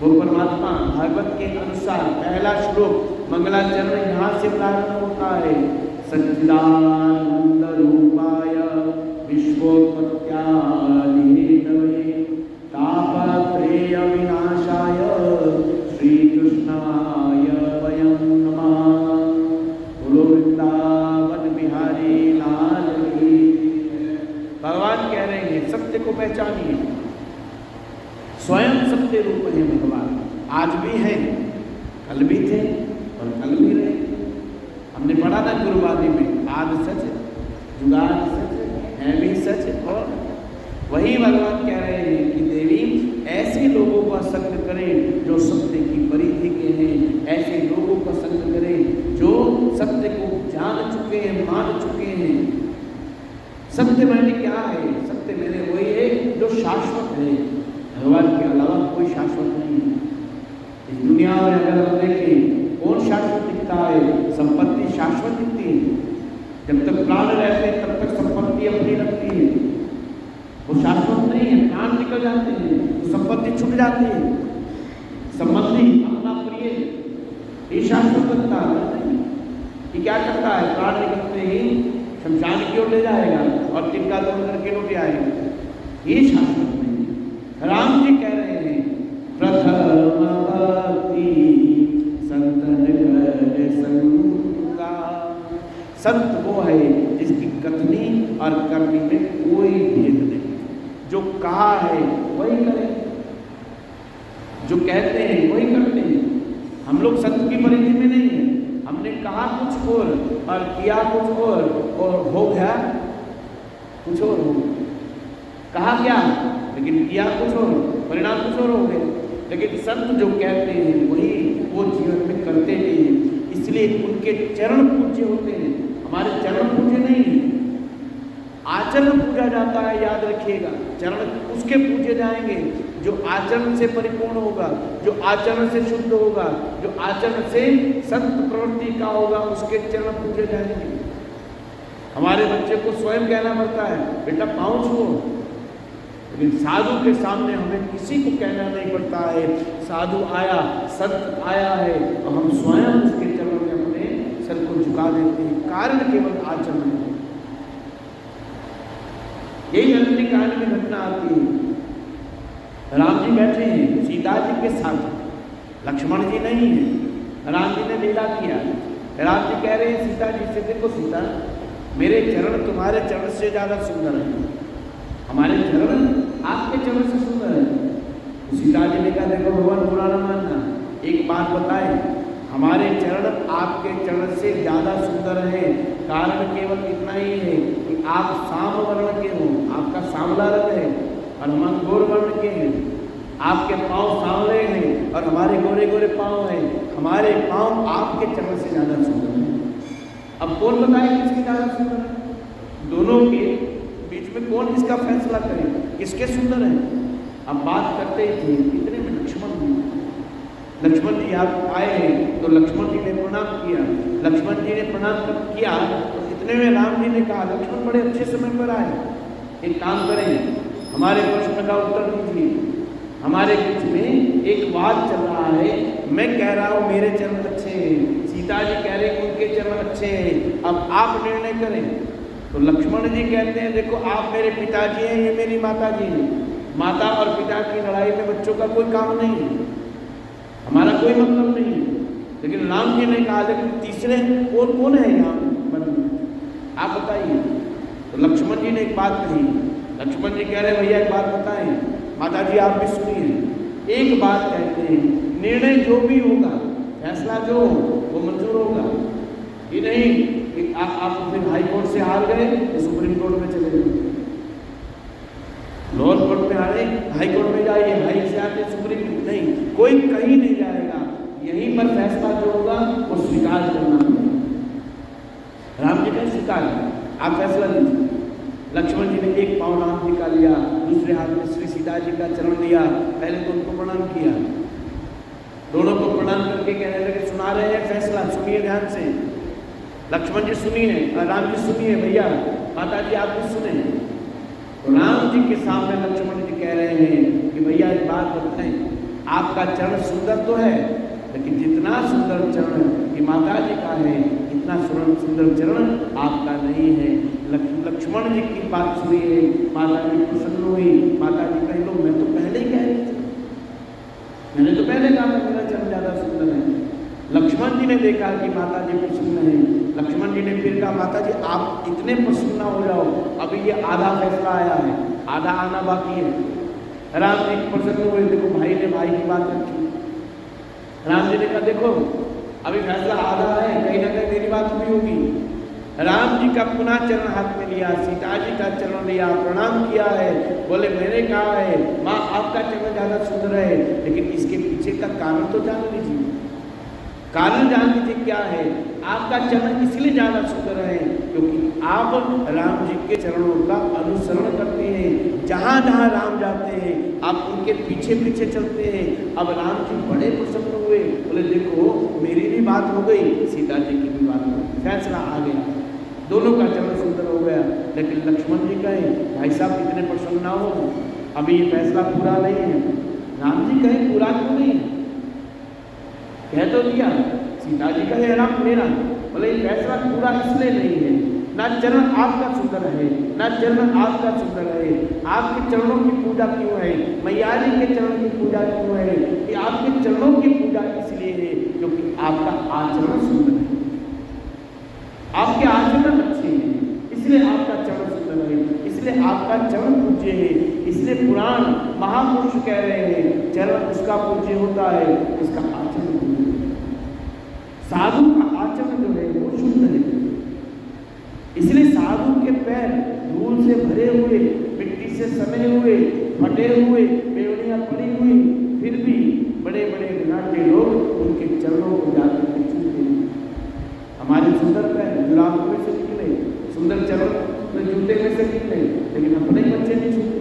S1: वो परमात्मा भागवत के अनुसार पहला श्लोक मंगलाचरण यहाँ से प्रारंभ होता है। सच्चिदानंद रूपाय विश्वोत्पत्त्यादि हेतवे तापत्रय विनाशाय श्री कृष्णाय वयं नमः। बोलो वृंदावन बिहारी लाल की। भगवान कह रहे हैं सत्य को पहचानिए। स्वयं सत्य रूप है भगवान। आज भी है, कल भी थे और कल भी रहे। हमने पढ़ा ना गुरुवादी में, आज सच, जुगाड़ सच, है भी सच। और वही भगवान कह रहे हैं कि देवी ऐसे लोगों का संग करें जो सत्य की परिधि के हैं। ऐसे लोगों का संग करें जो सत्य को जान चुके हैं, मान चुके हैं। सत्य मैंने क्या है? सत्य मैंने वही है जो शाश्वत है। भगवान के अलावा कोई शाश्वत नहीं है। इस दुनिया में अगर हम देखें कौन शाश्वत दिखता है? संपत्ति शाश्वत दिखती है। जब तक प्राण रहते हैं तब तक संपत्ति अपनी लगती है, वो शाश्वत नहीं है। प्राण निकल जाते हैं तो संपत्ति छूट जाती है। संबंधी अपना प्रिय ये शाश्वत लगता है कि क्या करता है? प्राण निकलते ही शमशान की ओर ले जाएगा और तिनका दम करके लौट आएगा। ये शाश्वत नहीं। राम जी कह रहे हैं प्रथम भक्ति संत वो है जिसकी कथनी और करनी में कोई भेद नहीं, जो कहा है वही करें, जो कहते हैं वही करते हैं। हम लोग संत की परिधि में नहीं है, हमने कहा कुछ और किया कुछ और हो गया कुछ और हो गया। कहा क्या लेकिन किया कुछ और, परिणाम कुछ और हो गए। लेकिन संत जो कहते हैं वही वो जीवन में करते भी हैं, इसलिए उनके चरण पूज्य होते हैं, हमारे चरण पूज्य नहीं है। आचरण पूजा जाता है, याद रखिएगा, चरण उसके पूजे जाएंगे जो आचरण से परिपूर्ण होगा, जो आचरण से शुद्ध होगा, जो आचरण से संत प्रवृत्ति का होगा, उसके चरण पूजे जाएंगे। हमारे बच्चे को स्वयं कहना पड़ता है बेटा पाँव छुओ, लेकिन साधु के सामने हमें किसी को कहना नहीं पड़ता है। साधु आया, संत आया है तो हम स्वयं उसके चरणों में अपने सर को झुका देते हैं, कारण केवल आचरण है। यही अनंती कांड में घटना आती है। राम जी बैठे हैं सीता जी के साथ, लक्ष्मण जी नहीं है। राम जी ने लीला किया, राम जी कह रहे हैं सीता जी से, देखो सीता मेरे चरण तुम्हारे चरण से ज़्यादा सुंदर है, हमारे चरण आपके चरण से सुंदर है। सीता जी ने कहा देखो भगवान बुरा न मानना, एक बात बताए, हमारे चरण आपके चरण से ज़्यादा सुंदर है, कारण केवल इतना ही है कि आप साम वर्ण के हो, आपका सांवला रंग है और हम गोर वर्ण के हैं। आपके पाँव सांवले हैं और हमारे गोरे गोरे पाँव हैं, हमारे पाँव आपके चरण से ज़्यादा सुंदर है। अब कौन बताए किसकी ज़्यादा सुंदर है? दोनों के बीच में कौन इसका फैसला करे किसके सुंदर है? अब बात करते ही थे, इतने में लक्ष्मण जी आप आए हैं तो लक्ष्मण जी ने प्रणाम किया। लक्ष्मण जी ने प्रणाम किया तो इतने में राम जी ने कहा लक्ष्मण बड़े अच्छे समय पर आए, एक काम करें हमारे प्रश्न का उत्तर दीजिए। हमारे बीच में एक वाद चल रहा है, मैं कह रहा हूँ मेरे चरण अच्छे हैं, सीता जी कह रहे हैं उनके चरण अच्छे हैं, अब आप निर्णय करें। तो लक्ष्मण जी कहते हैं देखो आप मेरे पिताजी हैं, ये मेरी माता जी हैं, माता और पिता की लड़ाई में बच्चों का कोई काम नहीं है, हमारा कोई मतलब नहीं है। लेकिन राम जी ने कहा लेकिन तीसरे और कौन है यहाँ मन में, आप बताइए। तो लक्ष्मण जी ने एक बात कही, लक्ष्मण जी कह रहे भैया एक बात बताएं, माता जी आप भी सुनिए। एक बात कहते हैं निर्णय जो भी होगा, फैसला जो वो मंजूर होगा, ये नहीं कि आप फिर हाई कोर्ट से हार गए तो सुप्रीम कोर्ट में चले गए, लोअर कोर्ट में हारे हाई कोर्ट में जाइए, हाई से आते सुप्रीम, नहीं कोई कहीं नहीं जाएगा, यहीं पर फैसला जो होगा वो स्वीकार करना पड़ेगा। राम जी ने स्वीकार किया, आप फैसला लीजिए। लक्ष्मण जी ने एक पाँव राम जी का लिया, दूसरे हाथ में श्री सीता जी का चरण लिया, पहले तो उनको प्रणाम किया, दोनों को प्रणाम करके कहने लगे सुना रहे हैं फैसला, सुनिए ध्यान से। लक्ष्मण जी सुनिए, राम जी सुनिए, भैया माता जी आप भी सुने। राम जी के सामने लक्ष्मण जी कह रहे हैं कि भैया एक बात बताएं, आपका चरण सुंदर तो है लेकिन जितना सुंदर चरण कि माता जी का है इतना सुंदर चरण आपका नहीं है। लक्ष्मण जी की बात सुनिए, माता जी प्रसन्न हुई, माता जी कह लो मैं तो पहले ही कह रही थी, मैंने तो पहले कहा था मेरा चरण ज़्यादा सुंदर है। लक्ष्मण जी ने देखा कि माता जी प्रसन्न है, लक्ष्मण जी ने फिर कहा माता जी आप इतने प्रसन्न हो जाओ, अभी ये आधा फैसला आया है, आधा आना बाकी है। राम जी प्रसन्न हुए, देखो भाई ने भाई की बात रखी। राम जी ने कहा देखो अभी फैसला आधा है, कहीं ना कहीं मेरी बात भी होगी। राम जी का पुनः चरण हाथ में लिया, सीता जी का चरण लिया, प्रणाम किया है, बोले मैंने कहा है माँ आपका चरण ज़्यादा सुंदर है, लेकिन इसके पीछे का कारण तो जान लीजिए, कारण जान लीजिए क्या है। आपका चरण इसलिए ज़्यादा सुंदर है क्योंकि आप राम जी के चरणों का अनुसरण करते हैं, जहाँ जहाँ राम जाते हैं आप उनके पीछे पीछे चलते हैं। अब राम जी बड़े प्रसन्न हुए, बोले देखो मेरी भी बात हो गई, सीता जी की भी बात हो गई, फैसला आ गया, दोनों का चरण सुंदर हो गया। लेकिन लक्ष्मण जी कहे भाई साहब इतने प्रसन्न ना हो, अभी ये फैसला पूरा नहीं है। राम जी कहे पूरा क्यों नहीं है, कह तो दिया, सीता जी कहे राम मेरा, बोले ये फैसला पूरा इसलिए नहीं है, ना चरण आपका सुंदर है, ना चरण आपका सुंदर है, आपके चरणों की पूजा क्यों है, मैया जी के चरणों की पूजा क्यों है, कि आपके चरणों की पूजा इसलिए है क्योंकि आपका आचरण सुंदर है, आपके आचरण इसलिए आपका चरण सुंदर है, इसलिए आपका चरण पूज्य है। इसलिए पुराण महापुरुष कह रहे हैं चरण उसका पूज्य होता है इसका आचरण पूज्य है। साधु का आचरण जो है वो शुद्ध है। इसलिए साधु के पैर धूल से भरे हुए, मिट्टी से सने हुए, फटे हुए, बेवड़ियां पड़ी हुई, फिर भी बड़े बड़े घराटे लोग उनके चरणों को जाकर के छूते हैं। हमारे सुंदर पैर जुराब में से निकले, सुंदर चरण तो जूते में से निकले, लेकिन अपने बच्चे नहीं छूते।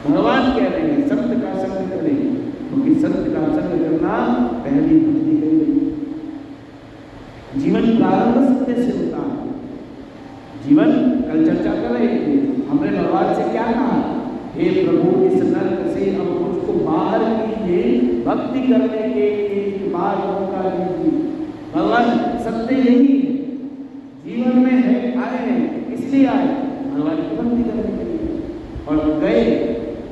S1: भगवान कह रहे हैं संत का संग करें, क्योंकि संत का संग करना पहली भक्ति कही गई। जीवन प्रारंभ सत्य से होता है। जीवन कल चर्चा कर रहे थे, हमने भगवान से क्या कहा, हे प्रभु इस नरक से अब मुझको बाहर कीजिए, भक्ति करने के लिए बाहर मौका दीजिए। भगवान सत्य यही है, जीवन में है, आए हैं इसलिए आए भगवान की भक्ति करने के लिए, और गए।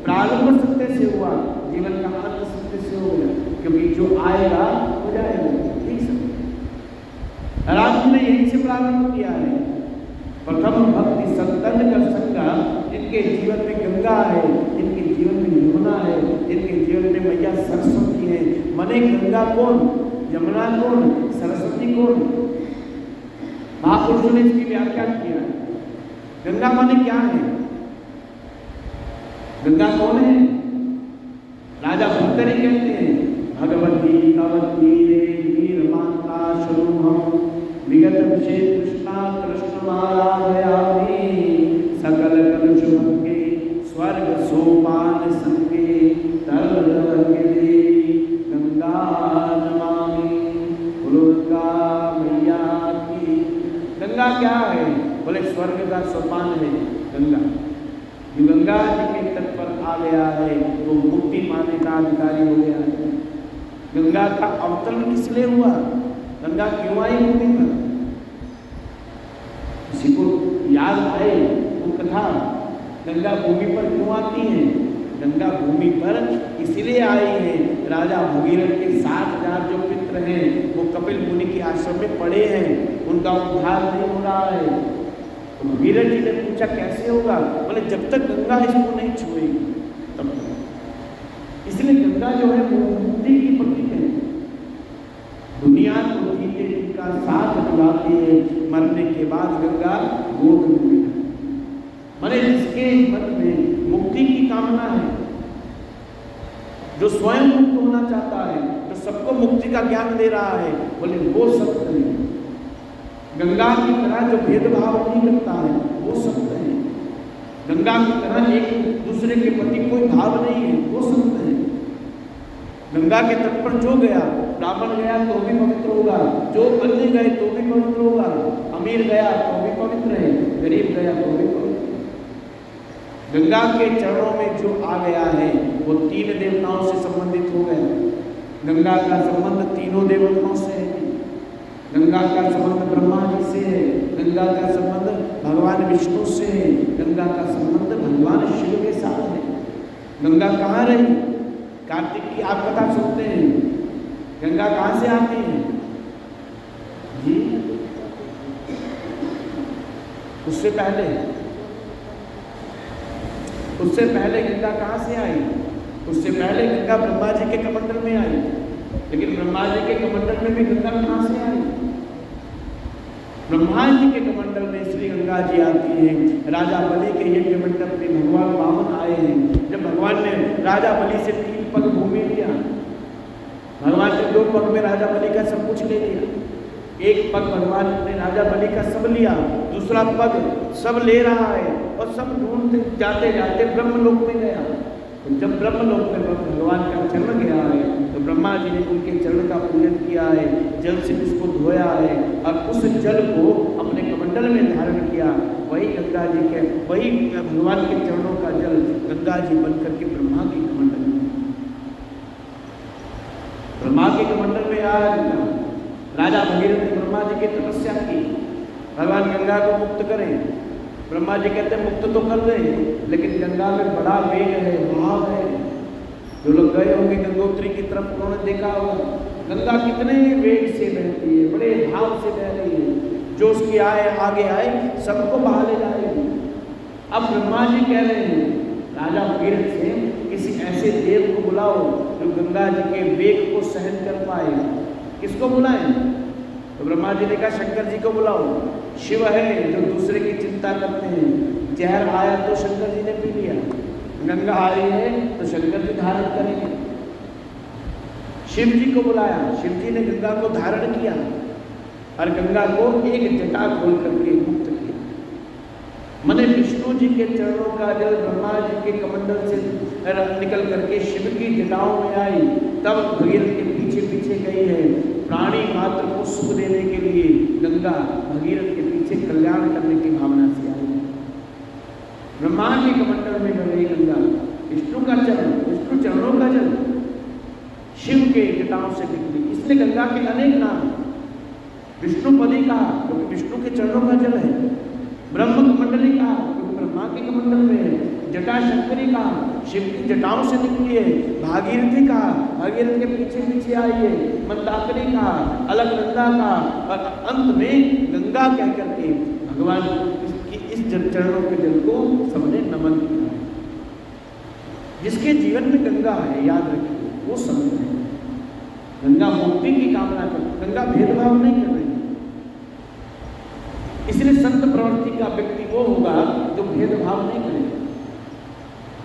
S1: प्रारंभ सत्य से हुआ, जीवन का अंत सत्य से हो गया, क्योंकि जो आएगा हो जाएगा। ठीक है, राम जी ने यही से प्रारंभ किया है। प्रथम भक्ति संतन का संगा, जिनके जीवन में गंगा है, जिनके जीवन में यमुना है, जिनके जीवन में मैया सरस्वती है। मने गंगा कौन, यमुना कौन, सरस्वती कौन? महापुरुषों ने इसकी व्याख्या किया है। गंगा माने क्या है? गंगा कौन है? राजा भर्तरी कहते हैं भगवती कवती वीर माता शुभम विगत विषय कृष्णा कृष्ण महाराधयामी सकल कलुष भंगे स्वर्ग सोपान संगे तरल देवी गंगा नमामि। गंगा मैया की। गंगा क्या है? बोले स्वर्ग का सोपान है गंगा। जो गंगा जी के तट पर आ गया है वो मुक्ति पाने का अधिकारी हो गया है। गंगा का अवतरण किस लिए हुआ? गंगा क्यों आई भूमि पर? किसी को याद आए वो कथा, गंगा भूमि पर क्यों आती है? गंगा भूमि पर इसलिए आई है, राजा भगीरथ के 7,000 जो पितर हैं वो कपिल मुनि के आश्रम में पड़े हैं, उनका उद्धार नहीं हो रहा है। तो भगीरथ जी ने पूछा कैसे होगा? बोले जब तक गंगा इसको नहीं छुएगी तब तक। इसलिए गंगा जो है वो मुक्ति की प्रतीक है। दुनिया को जीते जी का साथ निभाती है, मरने के बाद गंगा गोद में बैठा। माने जिसके मन में मुक्ति की कामना है, जो स्वयं मुक्त होना चाहता है, जो सबको मुक्ति का ज्ञान दे रहा है, बोले वो सत्य है। गंगा की तरह जो भेदभाव नहीं करता है वो सत्य है। गंगा की तरह एक दूसरे के प्रति कोई भाव नहीं है वो सत्य है। गंगा के तट पर जो गया, ब्राह्मण गया तो भी पवित्र होगा, जो अन्य गए तो भी पवित्र होगा, अमीर गया तो भी पवित्र है, गरीब गया तो भी पवित्र है। गंगा के चरणों में जो आ गया है वो 3 देवताओं से संबंधित हो गया। गंगा का संबंध तीनों देवताओं से है। गंगा का संबंध ब्रह्मा जी से है, गंगा का संबंध भगवान विष्णु से है, गंगा का संबंध भगवान शिव के साथ है। गंगा कहाँ रही? कार्तिक की आप कथा सुनते हैं, गंगा कहाँ से आती है जी? उससे पहले गंगा कहाँ से आई? उससे पहले गंगा ब्रह्मा जी के कमंडल में आई, लेकिन ब्रह्मा जी के कमंडल में भी गंगा कहाँ से आई? ब्रह्मा जी के कमंडल में श्री गंगा जी आती है। राजा बलि के यज्ञ मंडप में भगवान वामन आए हैं। जब भगवान ने राजा बलि से 3 पग भूमि लिया, भगवान ने 2 पग में राजा बलि का सब कुछ ले लिया। एक पग भगवान ने राजा बलि का सब लिया, दूसरा पग सब ले रहा है और सब ढूंढते जाते जाते ब्रह्मलोक में गया। तो जब ब्रह्मलोक में भगवान का चरण गया है तो ब्रह्मा जी ने उनके चरण का पूजन किया है, जल से उसको धोया है और उस जल को अपने कमंडल में धारण किया। वही गंगा जी के, वही भगवान के चरणों का जल गंगा जी बनकर के ब्रह्मा के कमंडल में, ब्रह्मा के कमंडल में आया गंगा। राजा भगीरथ ने ब्रह्मा जी की तपस्या की, भगवान गंगा को मुक्त करें। ब्रह्मा जी कहते हैं मुक्त तो कर दे, लेकिन गंगा में बड़ा वेग है, भाव है। जो लोग गए होंगे गंगोत्री की तरफ उन्होंने देखा होगा गंगा कितने वेग से बहती है, बड़े भाव से बह रही है। जो उसके आगे आए सबको बहा ले जाएगी। अब ब्रह्मा जी कह रहे हैं राजा भगीरथ से, किसी ऐसे देव को बुलाओ जो गंगा जी के वेग को सहन कर पाए। किसको बुलाएं? तो ब्रह्मा जी ने कहा शंकर जी को बुलाओ। शिव है जो दूसरे की चिंता करते हैं। जहर आया तो शंकर जी ने पी लिया, गंगा आ रही है तो शंकर जी धारण करेंगे। शिव जी को बुलाया, शिव जी ने गंगा को धारण किया और गंगा को एक जटा खोल करके मुक्त किया। मने विष्णु जी के चरणों का जल ब्रह्मा जी के कमंडल से निकल करके शिव की जटाओं में आई, तब भगीरथ के पीछे पीछे गई है। प्राणी मात्र को सुख देने के लिए गंगा भगीरथ के पीछे कल्याण करने की भावना से आई। ब्रह्मा के कमंडल में गई गंगा, विष्णु का चरण, विष्णु चरणों का जल शिव के जटाओं से निकली। इसलिए गंगा के अनेक नाम। विष्णुपदी कहा क्योंकि विष्णु के चरणों का जल है। ब्रह्म कमंडली कहा क्योंकि ब्रह्मा के कमंडल में है। जटा शंकरी कहा शिव की जटाओं से निकली है। भागीरथी कहा भागीरथ के पीछे पीछे आई है। मंदाकिनी कहा, अलकनंदा कहा, और अंत में गंगा कह करके भगवान इस चरणों के जल को सबने नमन किया। जिसके जीवन में गंगा है, याद रखिए, वो समझ है। गंगा मुक्ति की कामना कर, गंगा भेदभाव नहीं कर रही। इसलिए संत प्रवृत्ति का व्यक्ति वो होगा जो भेदभाव नहीं करेगा,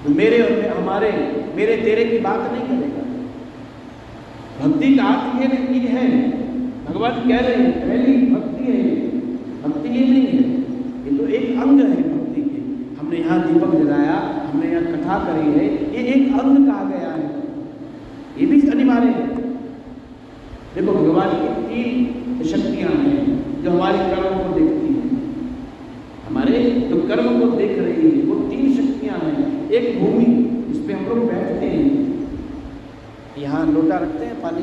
S1: जो मेरे और हमारे, मेरे तेरे की बात नहीं करेगा। भक्ति का अर्थ ये है, भगवान कह रहे हैं पहली भक्ति है। भक्ति ये नहीं है, ये तो एक अंग है भक्ति के। हमने यहाँ दीपक जलाया, हमने यहाँ कथा करी है, ये एक अंग कहा गया है, ये भी अनिवार्य है। देखो भगवान की 3 शक्तियां हैं जो हमारे कर्म को देखती हैं। हमारे जो कर्म को देख रही है वो 3 शक्तियां हैं। एक भूमि जिस पे हम लोग बैठते हैं, यहाँ लोटा रखते हैं पानी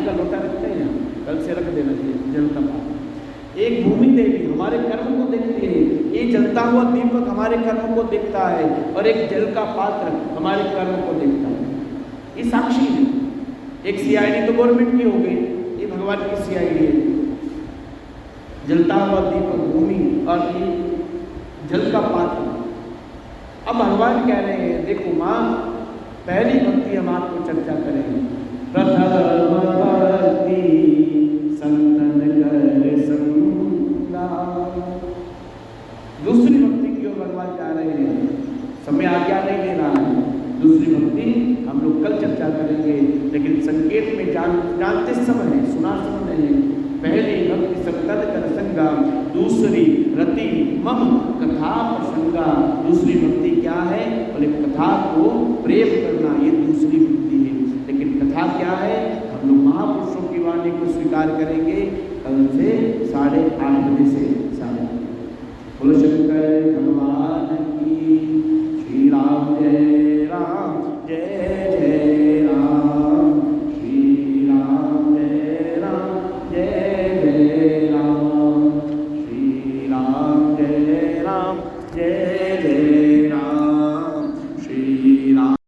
S1: का लोटा रखते हैं, यहाँ कल से रख देना चाहिए जल का पानी। एक भूमि देवी हमारे कर्म को देखती है, ये जलता हुआ दीपक हमारे कर्म को देखता है, और एक जल का पात्र हमारे कर्म को देखता है। ये साक्षी है। एक सीआईडी तो गवर्नमेंट की हो गई, ये भगवान की सीआईडी है। जलता हुआ दीपक भूमि और ये जल का पात्र। अब भगवान कह रहे हैं देखो माँ, पहली भक्ति हम आपको चर्चा करेंगे। प्रथम भक्ति संतन कर संगा। दूसरी भक्ति की ओर भगवान जा रहे हैं, समय आज्ञा नहीं दे रहा है। दूसरी भक्ति हम लोग कल चर्चा करेंगे, लेकिन संकेत में जानते समय है, सुना समय है। पहली भक्ति संतन कर संगा, दूसरी रति मम कथा प्रसंगा। दूसरी भक्ति क्या है? बोले कथा को प्रेम करना, ये दूसरी भक्ति है। लेकिन कथा क्या है? हम लोग महापुरुषों की वाणी को स्वीकार करेंगे कल से 8:30 बजे से 9:30। बोलो शंकर।